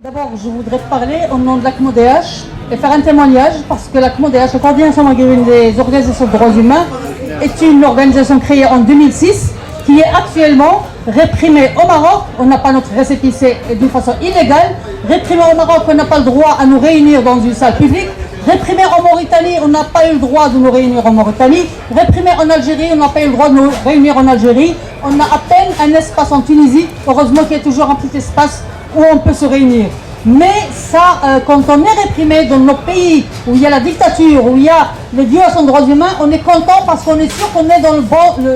D'abord, je voudrais parler au nom de la CMODH et faire un témoignage parce que la CMODH, la Coordination maghrébine des organisations de droits humains, est une organisation créée en 2006 qui est actuellement réprimée au Maroc. On n'a pas notre récépissé d'une façon illégale. Réprimée au Maroc, on n'a pas le droit à nous réunir dans une salle publique. Réprimée en Mauritanie, on n'a pas eu le droit de nous réunir en Mauritanie. Réprimée en Algérie, on n'a pas eu le droit de nous réunir en Algérie. On a à peine un espace en Tunisie. Heureusement qu'il y a toujours un petit espace où on peut se réunir. Mais ça, quand on est réprimé dans nos pays où il y a la dictature, où il y a les violations de droits humains, on est content parce qu'on est sûr qu'on est dans le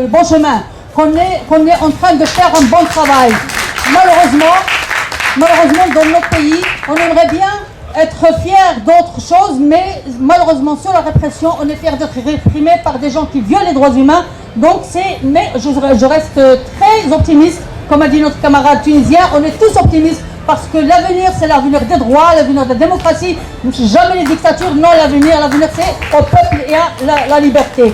bon chemin, qu'on est en train de faire un bon travail. Malheureusement, dans nos pays, on aimerait bien être fiers d'autres choses, mais malheureusement sur la répression, on est fiers d'être réprimé par des gens qui violent les droits humains. Donc mais je reste très optimiste. Comme a dit notre camarade tunisien, on est tous optimistes parce que l'avenir, c'est l'avenir des droits, l'avenir de la démocratie, jamais les dictatures. Non, l'avenir c'est au peuple et à la liberté.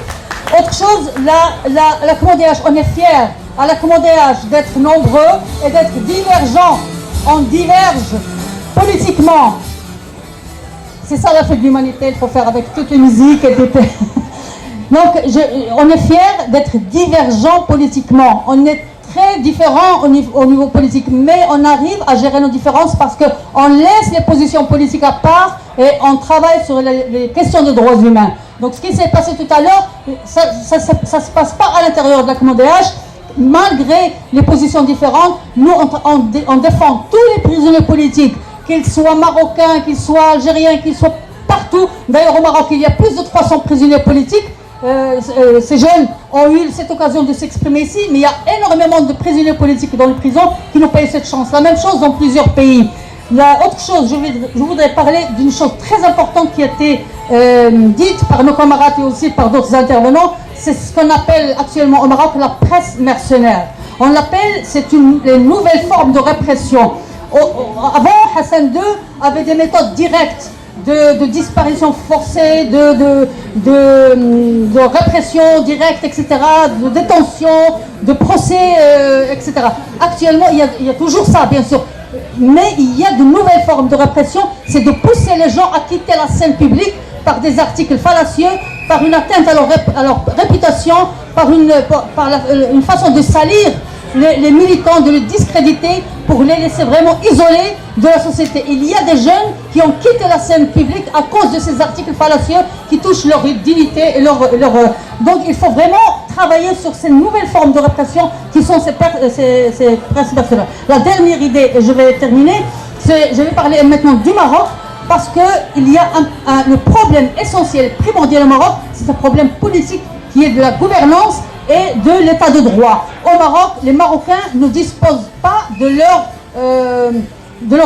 Autre chose, la CMODH, on est fiers à la CMODH d'être nombreux et d'être divergents. On diverge politiquement. C'est ça la fête de l'humanité, il faut faire avec toutes les musiques et tout. Donc, on est fiers d'être divergents politiquement. On est très différents au niveau politique, mais on arrive à gérer nos différences parce qu'on laisse les positions politiques à part et on travaille sur les questions de droits humains. Donc ce qui s'est passé tout à l'heure, ça ne se passe pas à l'intérieur de la CMODH. Malgré les positions différentes, nous on défend tous les prisonniers politiques, qu'ils soient marocains, qu'ils soient algériens, qu'ils soient partout. D'ailleurs au Maroc, il y a plus de 300 prisonniers politiques. Ces jeunes ont eu cette occasion de s'exprimer ici, mais il y a énormément de prisonniers politiques dans les prisons qui n'ont pas eu cette chance. La même chose dans plusieurs pays. Autre chose, je voudrais parler d'une chose très importante qui a été dite par nos camarades et aussi par d'autres intervenants. C'est ce qu'on appelle actuellement au Maroc la presse mercenaire. On l'appelle, c'est une nouvelle forme de répression. Avant, Hassan II avait des méthodes directes de disparition forcée, de répression directe, etc., de détention, de procès, etc. Actuellement, il y a toujours ça, bien sûr. Mais il y a de nouvelles formes de répression, c'est de pousser les gens à quitter la scène publique par des articles fallacieux, par une atteinte à leur réputation, par une façon de salir les militants, de les discréditer pour les laisser vraiment isolés de la société. Il y a des jeunes qui ont quitté la scène publique à cause de ces articles fallacieux qui touchent leur dignité et Donc il faut vraiment travailler sur ces nouvelles formes de répression qui sont ces principes. La dernière idée, et je vais terminer, je vais parler maintenant du Maroc parce qu'il y a le problème essentiel, primordial au Maroc, c'est un problème politique qui est de la gouvernance et de l'état de droit. Au Maroc, les Marocains ne disposent pas de leur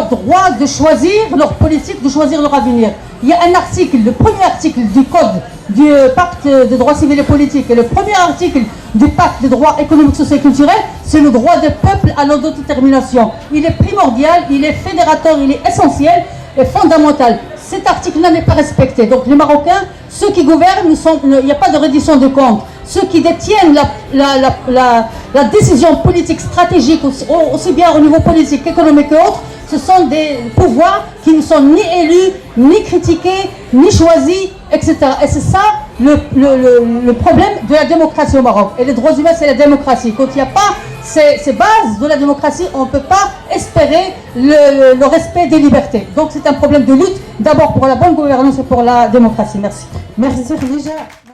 droit de choisir leur politique, de choisir leur avenir. Il y a un article, le premier article du Code du Pacte des droits civils et politiques et le premier article du Pacte des droits économiques, sociaux et culturels, c'est le droit des peuples à l'autodétermination. Il est primordial, il est fédérateur, il est essentiel et fondamental. Cet article-là n'est pas respecté. Donc les Marocains, ceux qui gouvernent, il n'y a pas de reddition de comptes. Ceux qui détiennent la décision politique stratégique, aussi bien au niveau politique, économique et autres, ce sont des pouvoirs qui ne sont ni élus, ni critiqués, ni choisis, etc. Et c'est ça le problème de la démocratie au Maroc. Et les droits humains, c'est la démocratie. Quand il n'y a pas ces bases de la démocratie, on ne peut pas espérer le respect des libertés. Donc c'est un problème de lutte, d'abord pour la bonne gouvernance et pour la démocratie. Merci. Merci Khadija.